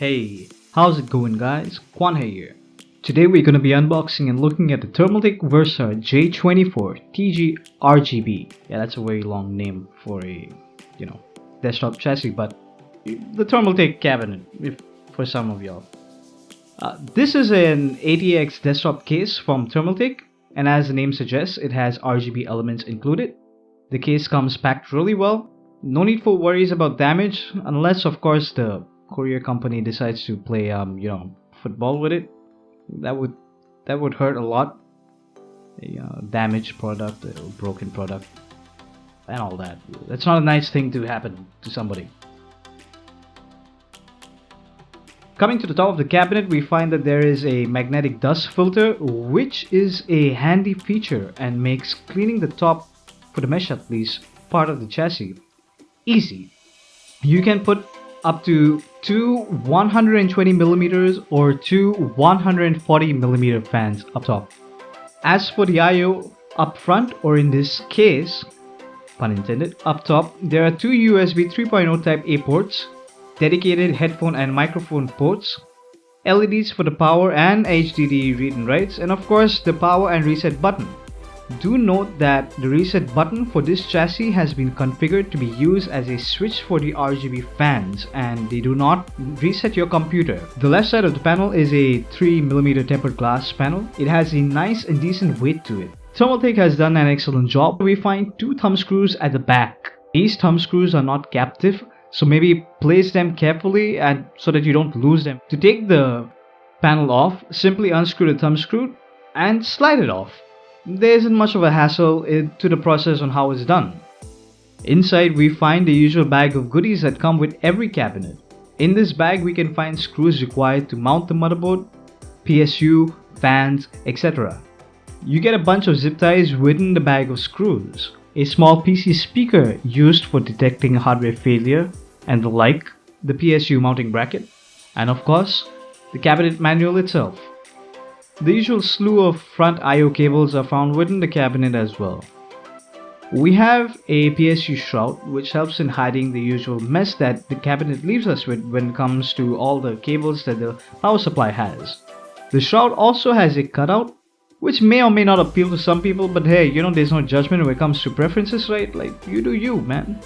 Hey, how's it going guys? Kwan here. Today we're going to be unboxing and looking at the Thermaltake Versa J24 TG RGB. Yeah, that's a very long name for a, desktop chassis, but the Thermaltake cabinet for some of y'all. This is an ATX desktop case from Thermaltake, and as the name suggests, it has RGB elements included. The case comes packed really well. No need for worries about damage, unless of course the courier company decides to play football with it. That would hurt a lot. A damaged product, a broken product, and all that. That's not a nice thing to happen to somebody. Coming to the top of the cabinet, we find that there is a magnetic dust filter, which is a handy feature and makes cleaning the top, for the mesh at least, part of the chassis easy. You can put up to two 120mm or two 140mm fans up top. As for the I/O up front, or in this case, pun intended, up top, there are two USB 3.0 Type A ports, dedicated headphone and microphone ports, LEDs for the power and HDD read and writes, and of course the power and reset button. Do note that the reset button for this chassis has been configured to be used as a switch for the RGB fans, and they do not reset your computer. The left side of the panel is a 3mm tempered glass panel. It has a nice and decent weight to it. Thermaltake has done an excellent job. We find two thumb screws at the back. These thumb screws are not captive, so maybe place them carefully and so that you don't lose them. To take the panel off, simply unscrew the thumb screw and slide it off. There isn't much of a hassle to the process on how it's done. Inside we find the usual bag of goodies that come with every cabinet. In this bag we can find screws required to mount the motherboard, PSU, fans, etc. You get a bunch of zip ties within the bag of screws, a small PC speaker used for detecting hardware failure and the like, the PSU mounting bracket, and of course the cabinet manual itself. The usual slew of front I/O cables are found within the cabinet as well. We have a Psu Shroud, which helps in hiding the usual mess that the cabinet leaves us with when it comes to all the cables that the power supply has. The shroud also has a cutout, which may or may not appeal to some people, but hey, there's no judgment when it comes to preferences, right? Like, you do you, man.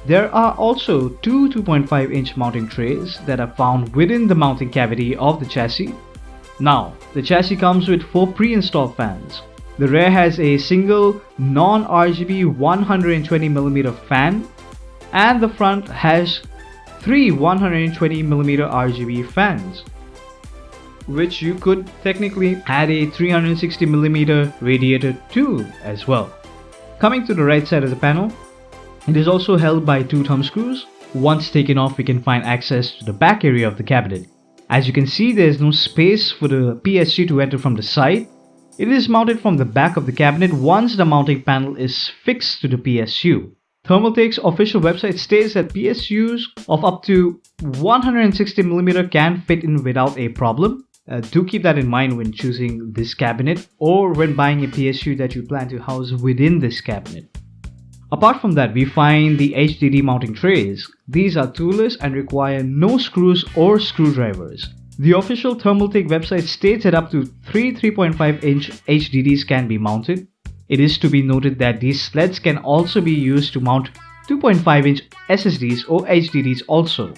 There are also two 2.5-inch mounting trays that are found within the mounting cavity of the chassis. Now, the chassis comes with 4 pre-installed fans. The rear has a single non-RGB 120mm fan, and the front has 3 120mm RGB fans, which you could technically add a 360mm radiator to as well. Coming to the right side of the panel, it is also held by 2 thumb screws. Once taken off, we can find access to the back area of the cabinet. As you can see, there is no space for the PSU to enter from the side. It is mounted from the back of the cabinet once the mounting panel is fixed to the PSU. Thermaltake's official website states that PSUs of up to 160mm can fit in without a problem. Do keep that in mind when choosing this cabinet or when buying a PSU that you plan to house within this cabinet. Apart from that, we find the Hdd Mounting Trays. These are toolless and require no screws or screwdrivers. The official Thermaltake website states that up to 3 3.5-inch HDDs can be mounted. It is to be noted that these sleds can also be used to mount 2.5-inch SSDs or HDDs also,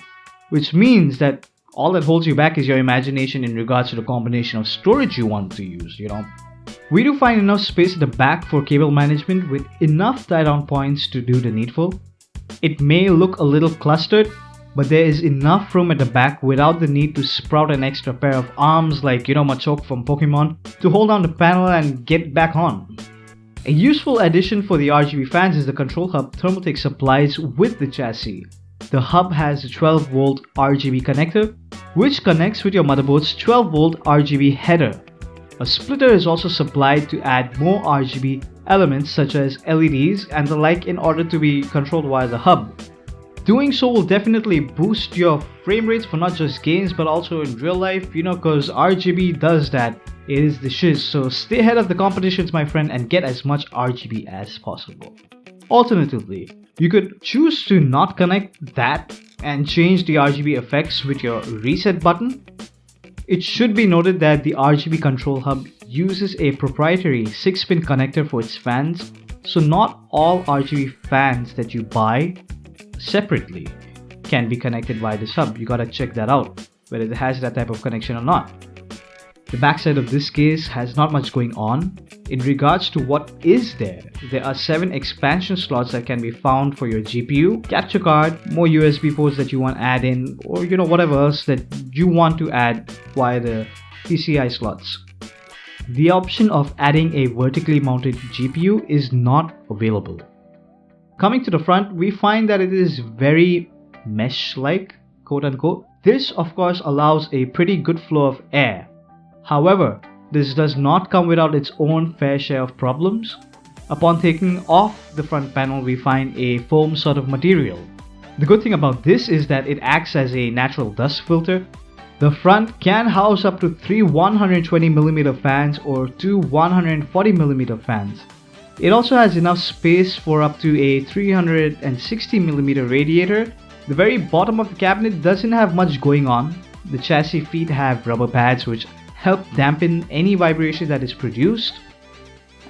which means that all that holds you back is your imagination in regards to the combination of storage you want to use, We do find enough space at the back for cable management with enough tie-down points to do the needful. It may look a little clustered, but there is enough room at the back without the need to sprout an extra pair of arms like Machoke from Pokemon to hold down the panel and get back on. A useful addition for the RGB fans is the control hub Thermaltake supplies with the chassis. The hub has a 12V RGB connector, which connects with your motherboard's 12V RGB header. A splitter is also supplied to add more RGB elements such as LEDs and the like in order to be controlled via the hub. Doing so will definitely boost your frame rates for not just games but also in real life, because RGB does that. It is the shiz, so stay ahead of the competitions, my friend, and get as much RGB as possible. Alternatively, You could choose to not connect that and change the RGB effects with your reset button. It should be noted that the RGB control hub uses a proprietary 6-pin connector for its fans, so not all RGB fans that you buy separately can be connected via this hub. You gotta check that out, whether it has that type of connection or not. The backside of this case has not much going on. In regards to what is there are 7 expansion slots that can be found for your GPU, capture card, more USB ports that you want to add in, or whatever else that you want to add via the PCI slots. The option of adding a vertically mounted GPU is not available. Coming to the front, we find that it is very mesh-like, quote unquote. This of course allows a pretty good flow of air. However, this does not come without its own fair share of problems. Upon taking off the front panel, we find a foam sort of material. The good thing about this is that it acts as a natural dust filter. The front can house up to 3 120mm fans or 2 140mm fans. It also has enough space for up to a 360mm radiator. The very bottom of the cabinet doesn't have much going on. The chassis feet have rubber pads which help dampen any vibration that is produced.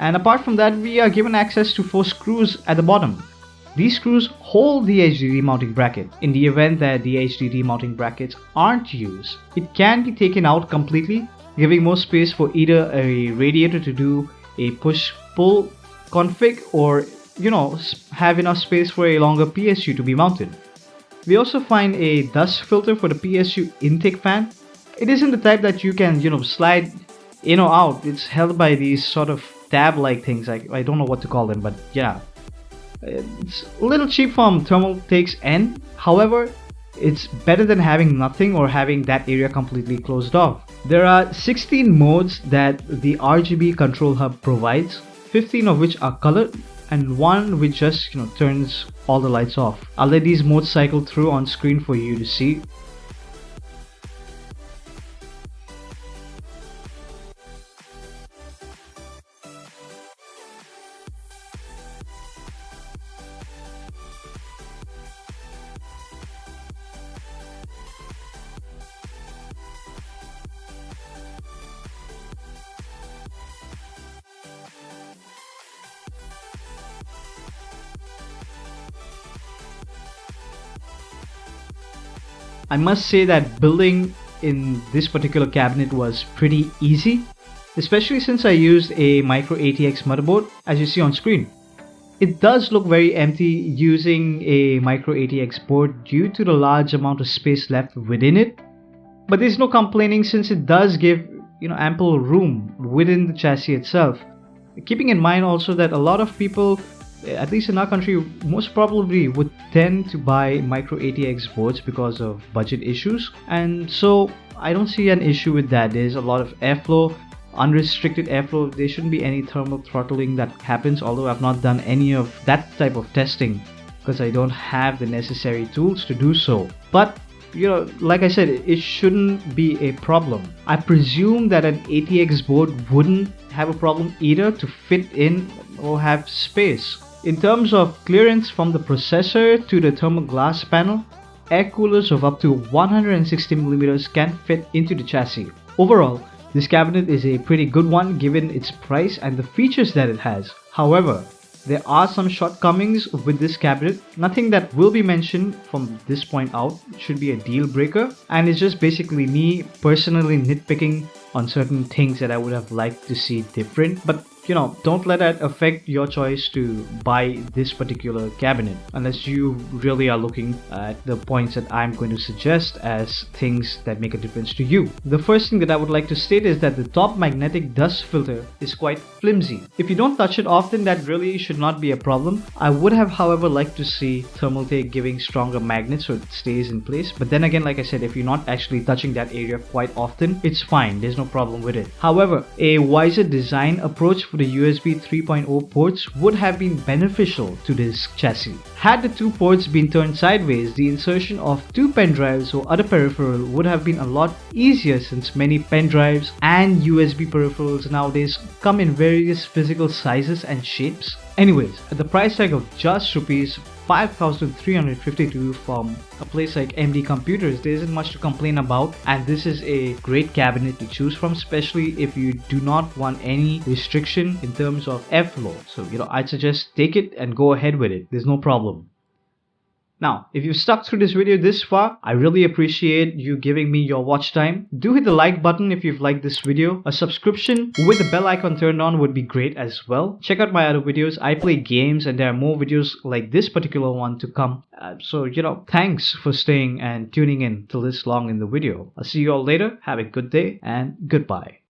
And apart from that, we are given access to 4 screws at the bottom. These screws hold the Hdd mounting bracket. In the event that the Hdd mounting brackets aren't used, it can be taken out completely, giving more space for either a radiator to do a push-pull config or have enough space for a longer PSU to be mounted. We also find a dust filter for the PSU intake fan. It isn't the type that you can slide in or out. It's held by these sort of tab like things. I don't know what to call them, but yeah, it's a little cheap from Thermaltake's end. However, it's better than having nothing or having that area completely closed off. There are 16 modes that the RGB control hub provides, 15 of which are colored and one which just turns all the lights off. I'll let these modes cycle through on screen for you to see. I must say that building in this particular cabinet was pretty easy, especially since I used a micro ATX motherboard as you see on screen. It does look very empty using a micro ATX board due to the large amount of space left within it, but there's no complaining since it does give ample room within the chassis itself. Keeping in mind also that a lot of people, at least in our country, most probably would tend to buy micro ATX boards because of budget issues, and so I don't see an issue with that. There's a lot of airflow, unrestricted airflow. There shouldn't be any thermal throttling that happens, although I've not done any of that type of testing because I don't have the necessary tools to do so. But like I said, it shouldn't be a problem. I presume that an ATX board wouldn't have a problem either to fit in or have space. In terms of clearance from the processor to the thermal glass panel, air coolers of up to 160mm can fit into the chassis. Overall, this cabinet is a pretty good one given its price and the features that it has. However, there are some shortcomings with this cabinet. Nothing that will be mentioned from this point out should be a deal breaker, and it's just basically me personally nitpicking on certain things that I would have liked to see different. But don't let that affect your choice to buy this particular cabinet unless you really are looking at the points that I'm going to suggest as things that make a difference to you. The first thing that I would like to state is that the top magnetic dust filter is quite flimsy. If you don't touch it often, that really should not be a problem. I would have, however, liked to see Thermaltake giving stronger magnets so it stays in place, but then again, like I said, if you're not actually touching that area quite often, it's fine. There's no problem with it. However, a wiser design approach for the USB 3.0 ports would have been beneficial to this chassis. Had the 2 ports been turned sideways, the insertion of 2 pen drives or other peripheral would have been a lot easier since many pen drives and USB peripherals nowadays come in various physical sizes and shapes. Anyways, at the price tag of just Rs $5,352 from a place like MD Computers, there isn't much to complain about, and this is a great cabinet to choose from, especially if you do not want any restriction in terms of airflow. So I'd suggest take it and go ahead with it. There's no problem. Now, if you've stuck through this video this far, I really appreciate you giving me your watch time. Do hit the like button if you've liked this video. A subscription with the bell icon turned on would be great as well. Check out my other videos. I play games and there are more videos like this particular one to come. So thanks for staying and tuning in till this long in the video. I'll see you all later. Have a good day and goodbye.